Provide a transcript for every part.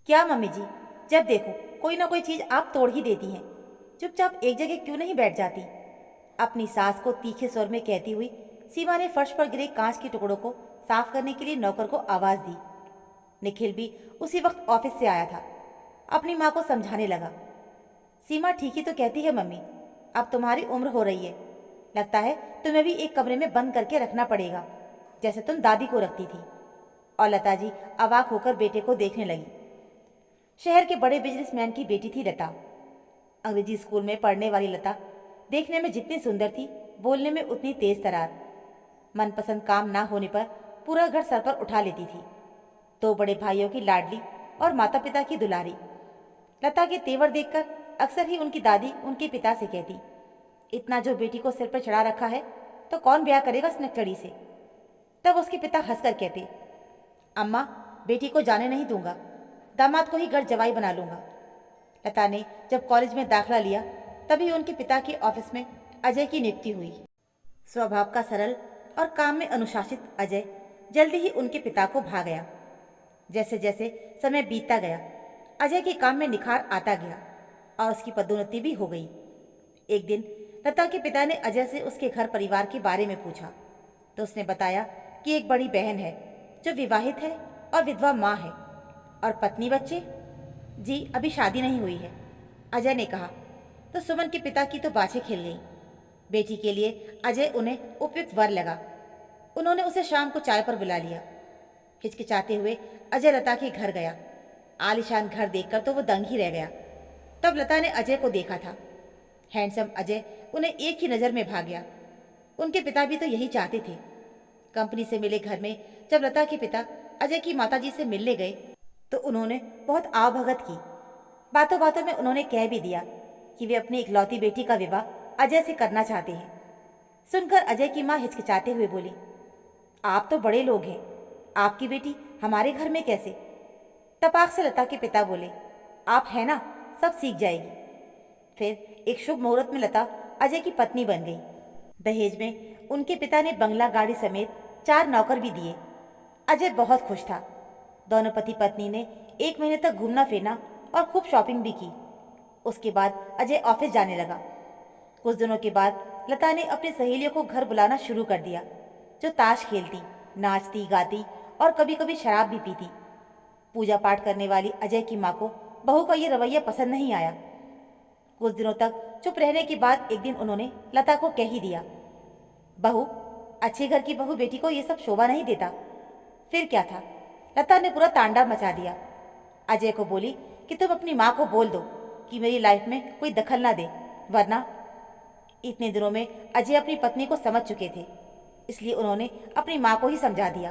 क्या मम्मी जी, जब देखो कोई ना कोई चीज आप तोड़ ही देती हैं। चुपचाप एक जगह क्यों नहीं बैठ जाती? अपनी सास को तीखे स्वर में कहती हुई सीमा ने फर्श पर गिरे कांच के टुकड़ों को साफ करने के लिए नौकर को आवाज दी। निखिल भी उसी वक्त ऑफिस से आया था। अपनी माँ को समझाने लगा। सीमा ठीक ही तो कहती है मम्मी, अब तुम्हारी उम्र हो रही है, लगता है तुम्हें भी एक कमरे में बंद करके रखना पड़ेगा, जैसे तुम दादी को रखती थी। और लता जी अवाक होकर बेटे को देखने लगी। शहर के बड़े बिजनेसमैन की बेटी थी लता। अंग्रेजी स्कूल में पढ़ने वाली लता देखने में जितनी सुंदर थी, बोलने में उतनी तेज तरार। मनपसंद काम ना होने पर पूरा घर सर पर उठा लेती थी। दो बड़े भाइयों की लाडली और माता पिता की दुलारी। लता के तेवर देखकर अक्सर ही उनकी दादी उनके पिता से कहती, इतना जो बेटी को सिर पर चढ़ा रखा है तो कौन ब्याह करेगा इस नकचड़ी से। तब उसके पिता हंसकर कहते, अम्मा, बेटी को जाने नहीं दूंगा, दामाद को ही घर जवाई बना लूंगा। लता ने जब कॉलेज में दाखिला लिया तभी उनके पिता के ऑफिस में अजय की नियुक्ति हुई। स्वभाव का सरल और काम में अनुशासित अजय जल्दी ही उनके पिता को भा गया। जैसे जैसे समय बीतता गया, अजय के काम में निखार आता गया और उसकी पदोन्नति भी हो गई। एक दिन लता के पिता ने अजय से उसके घर परिवार के बारे में पूछा तो उसने बताया कि एक बड़ी बहन है जो विवाहित है और विधवा माँ है। और पत्नी बच्चे? जी अभी शादी नहीं हुई है, अजय ने कहा। तो सुमन के पिता की तो बाछें खिल गई। बेटी के लिए अजय उन्हें उपयुक्त वर लगा। उन्होंने उसे शाम को चाय पर बुला लिया। हिचकिचाते हुए अजय लता के घर गया। आलीशान घर देखकर तो वो दंग ही रह गया। तब लता ने अजय को देखा था। हैंडसम अजय उन्हें एक ही नज़र में भा गया। उनके पिता भी तो यही चाहते थे। कंपनी से मिले घर में जब लता के पिता अजय की माताजी से मिलने गए तो उन्होंने बहुत आवभगत की। बातों बातों में उन्होंने कह भी दिया कि वे अपनी इकलौती बेटी का विवाह अजय से करना चाहते हैं। सुनकर अजय की माँ हिचकिचाते हुए बोली, आप तो बड़े लोग हैं, आपकी बेटी हमारे घर में कैसे? तपाक से लता के पिता बोले, आप है ना, सब सीख जाएगी। फिर एक शुभ मुहूर्त में लता अजय की पत्नी बन गई। दहेज में उनके पिता ने बंगला, गाड़ी समेत 4 नौकर भी दिए। अजय बहुत खुश था। दोनों पति पत्नी ने 1 महीने तक घूमना फिरना और खूब शॉपिंग भी की। उसके बाद अजय ऑफिस जाने लगा। कुछ दिनों के बाद लता ने अपनी सहेलियों को घर बुलाना शुरू कर दिया, जो ताश खेलती, नाचती, गाती और कभी कभी शराब भी पीती। पूजा पाठ करने वाली अजय की माँ को बहू का ये रवैया पसंद नहीं आया। कुछ दिनों तक चुप रहने के बाद एक दिन उन्होंने लता को कह ही दिया, बहू, अच्छे घर की बहू बेटी को ये सब शोभा नहीं देता। फिर क्या था, लता ने पूरा तांडव मचा दिया। अजय को बोली कि तुम अपनी माँ को बोल दो कि मेरी लाइफ में कोई दखल ना दे, वरना। इतने दिनों में अजय अपनी पत्नी को समझ चुके थे, इसलिए उन्होंने अपनी माँ को ही समझा दिया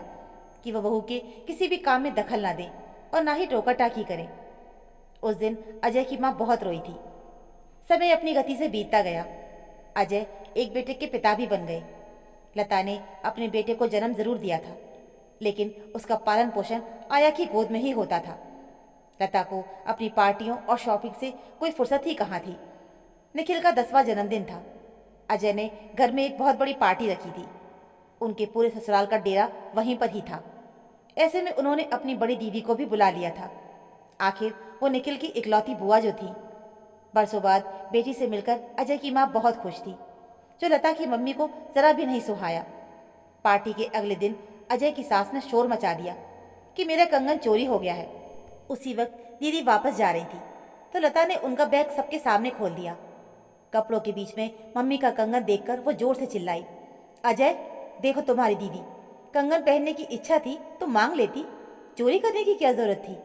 कि वह बहू के किसी भी काम में दखल ना दे और ना ही टोका टाकी करें। उस दिन अजय की माँ बहुत रोई थी। समय अपनी गति से बीतता गया। अजय एक बेटे के पिता भी बन गए। लता ने अपने बेटे को जन्म जरूर दिया था, लेकिन उसका पालन पोषण आया की गोद में ही होता था। लता को अपनी पार्टियों और शॉपिंग से कोई फुर्सत ही कहाँ थी। निखिल का 10वां जन्मदिन था। अजय ने घर में एक बहुत बड़ी पार्टी रखी थी। उनके पूरे ससुराल का डेरा वहीं पर ही था। ऐसे में उन्होंने अपनी बड़ी दीदी को भी बुला लिया था। आखिर वो निखिल की इकलौती बुआ जो थी। बरसों बाद बेटी से मिलकर अजय की माँ बहुत खुश थी, जो लता की मम्मी को जरा भी नहीं सुहाया। पार्टी के अगले दिन अजय की सास ने शोर मचा दिया कि मेरा कंगन चोरी हो गया है। उसी वक्त दीदी वापस जा रही थी तो लता ने उनका बैग सबके सामने खोल दिया। कपड़ों के बीच में मम्मी का कंगन देखकर वो जोर से चिल्लाई, अजय, देखो तुम्हारी दीदी, कंगन पहनने की इच्छा थी तो मांग लेती, चोरी करने की क्या जरूरत थी?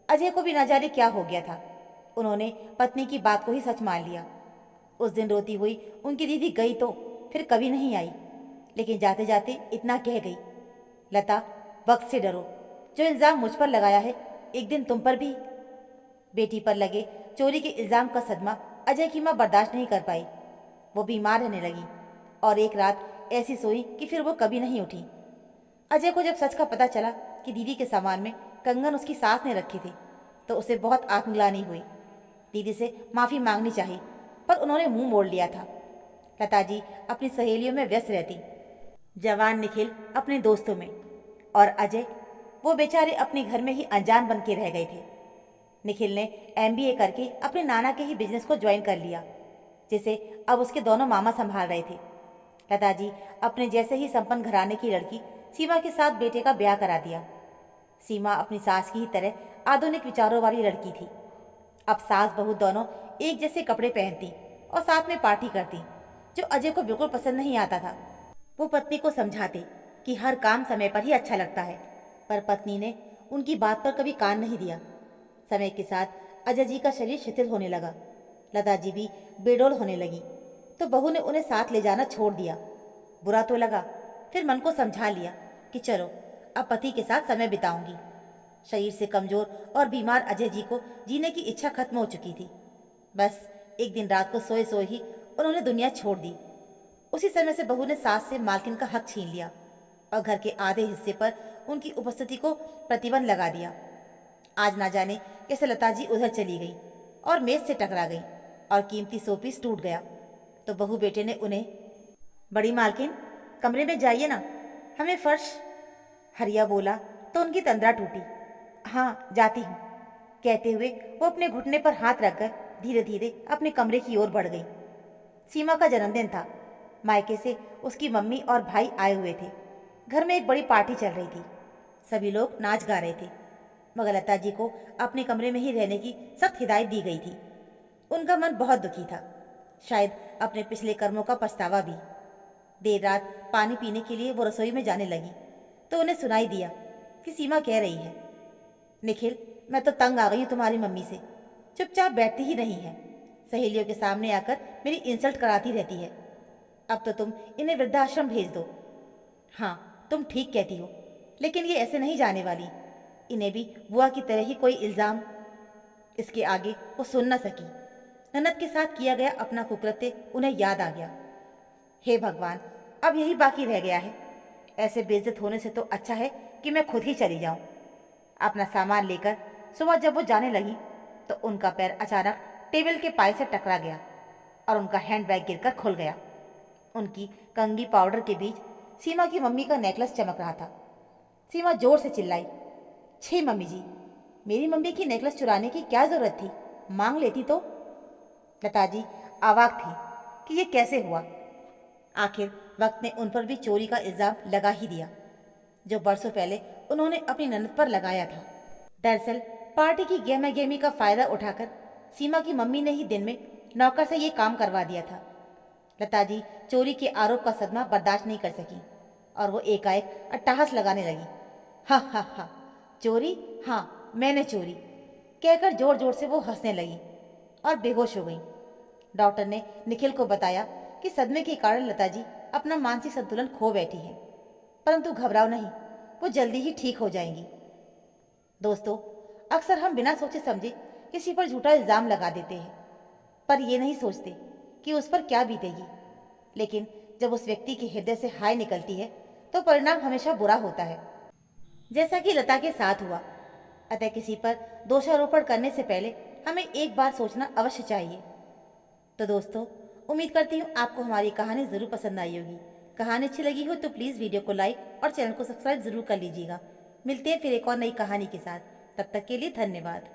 अजय को भी ना जाने क्या हो गया था। उन्होंने पत्नी की बात को ही सच मान लिया। उस दिन रोती हुई उनकी दीदी गई तो फिर कभी नहीं आई, लेकिन जाते जाते इतना कह गई, लता, वक्त से डरो, जो इल्ज़ाम मुझ पर लगाया है एक दिन तुम पर भी। बेटी पर लगे चोरी के इल्ज़ाम का सदमा अजय की माँ बर्दाश्त नहीं कर पाई। वो बीमार रहने लगी और एक रात ऐसी सोई कि फिर वो कभी नहीं उठी। अजय को जब सच का पता चला कि दीदी के सामान में कंगन उसकी सास ने रखे थे तो उसे बहुत आत्मग्लानि हुई। दीदी से माफ़ी मांगनी चाहिए, पर उन्होंने मुंह मोड़ लिया था। लता जी अपनी सहेलियों में व्यस्त रहती, जवान निखिल अपने दोस्तों में, और अजय, वो बेचारे अपने घर में ही अनजान बन के रह गए थे। निखिल ने एमबीए करके अपने नाना के ही बिजनेस को ज्वाइन कर लिया, जिसे अब उसके दोनों मामा संभाल रहे थे। लता जी अपने जैसे ही संपन्न घराने की लड़की सीमा के साथ बेटे का ब्याह करा दिया। सीमा अपनी सास की ही तरह आधुनिक विचारों वाली लड़की थी। अब सास बहू दोनों एक जैसे कपड़े पहनती और साथ में पार्टी करती, जो अजय को बिल्कुल पसंद नहीं आता था। वो पत्नी को समझाते कि हर काम समय पर ही अच्छा लगता है, पर पत्नी ने उनकी बात पर कभी कान नहीं दिया। समय के साथ अजय जी का शरीर शिथिल होने लगा, लता जी भी बेडौल होने लगी, तो बहू ने उन्हें साथ ले जाना छोड़ दिया। बुरा तो लगा, फिर मन को समझा लिया कि चलो अब पति के साथ समय बिताऊंगी। शरीर से कमजोर और बीमार अजय जी को जीने की इच्छा खत्म हो चुकी थी। बस एक दिन रात को सोए सोए ही उन्होंने दुनिया छोड़ दी। उसी समय से बहू ने सास से मालकिन का हक छीन लिया और घर के आधे हिस्से पर उनकी उपस्थिति को प्रतिबंध लगा दिया। आज ना जाने कैसे लता जी उधर चली गई और मेज से टकरा गई और कीमती शोपीस टूट गया। तो बहू बेटे ने उन्हें, बड़ी मालकिन कमरे में जाइए ना, हमें फर्श। हरिया बोला तो उनकी तंद्रा टूटी। हाँ जाती हूँ, कहते हुए वो अपने घुटने पर हाथ रखकर धीरे धीरे अपने कमरे की ओर बढ़ गई। सीमा का जन्मदिन था। मायके से उसकी मम्मी और भाई आए हुए थे। घर में एक बड़ी पार्टी चल रही थी। सभी लोग नाच गा रहे थे, मगर लता जी को अपने कमरे में ही रहने की सख्त हिदायत दी गई थी। उनका मन बहुत दुखी था, शायद अपने पिछले कर्मों का पछतावा भी। देर रात पानी पीने के लिए वो रसोई में जाने लगी तो उन्हें सुनाई दिया कि सीमा कह रही है, निखिल मैं तो तंग आ गई हूँ तुम्हारी मम्मी से, चुपचाप बैठती ही नहीं है, सहेलियों के सामने आकर मेरी इंसल्ट कराती रहती है। अब तो तुम इन्हें वृद्धाश्रम भेज दो। हाँ तुम ठीक कहती हो, लेकिन ये ऐसे नहीं जाने वाली। इन्हें भी बुआ की तरह ही कोई इल्ज़ाम। इसके आगे वो सुन न सकी। ननद के साथ किया गया अपना कुकृत्य उन्हें याद आ गया। हे भगवान, अब यही बाकी रह गया है। ऐसे बेइज्जत होने से तो अच्छा है कि मैं खुद ही चली जाऊं। अपना सामान लेकर सुबह जब वो जाने लगी तो उनका पैर अचानक टेबल के पाए से टकरा गया और उनका हैंडबैग गिरकर खुल गया। उनकी कंघी पाउडर के बीच सीमा की मम्मी का नेकलेस चमक रहा था। सीमा जोर से चिल्लाई, छी मम्मी जी, मेरी मम्मी की नेकलेस चुराने की क्या जरूरत थी, मांग लेती तो। लता जी अवाक थी कि ये कैसे हुआ। आखिर वक्त ने उन पर भी चोरी का इल्जाम लगा ही दिया, जो बरसों पहले उन्होंने अपनी ननद पर लगाया था। दरअसल पार्टी की गहमा गहमी का फायदा उठाकर सीमा की मम्मी ने ही दिन में नौकर से ये काम करवा दिया था। लता जी चोरी के आरोप का सदमा बर्दाश्त नहीं कर सकी और वो एकाएक अट्टहास लगाने लगी। हा हा हा, चोरी, हाँ मैंने चोरी, कहकर जोर जोर से वो हंसने लगी और बेहोश हो गई। डॉक्टर ने निखिल को बताया कि सदमे के कारण लता जी अपना मानसिक संतुलन खो बैठी है, परंतु घबराओ नहीं, वो जल्दी ही ठीक हो जाएंगी। दोस्तों, अक्सर हम बिना सोचे समझे किसी पर झूठा इल्ज़ाम लगा देते हैं, पर ये नहीं सोचते कि उस पर क्या बीतेगी। लेकिन जब उस व्यक्ति के हृदय से हाय निकलती है तो परिणाम हमेशा बुरा होता है, जैसा कि लता के साथ हुआ। अतः किसी पर दोषारोपण करने से पहले हमें एक बार सोचना अवश्य चाहिए। तो दोस्तों, उम्मीद करती हूँ आपको हमारी कहानी ज़रूर पसंद आई होगी। कहानी अच्छी लगी हो तो प्लीज़ वीडियो को लाइक और चैनल को सब्सक्राइब ज़रूर कर लीजिएगा। मिलते हैं फिर एक और नई कहानी के साथ। तब तक के लिए धन्यवाद।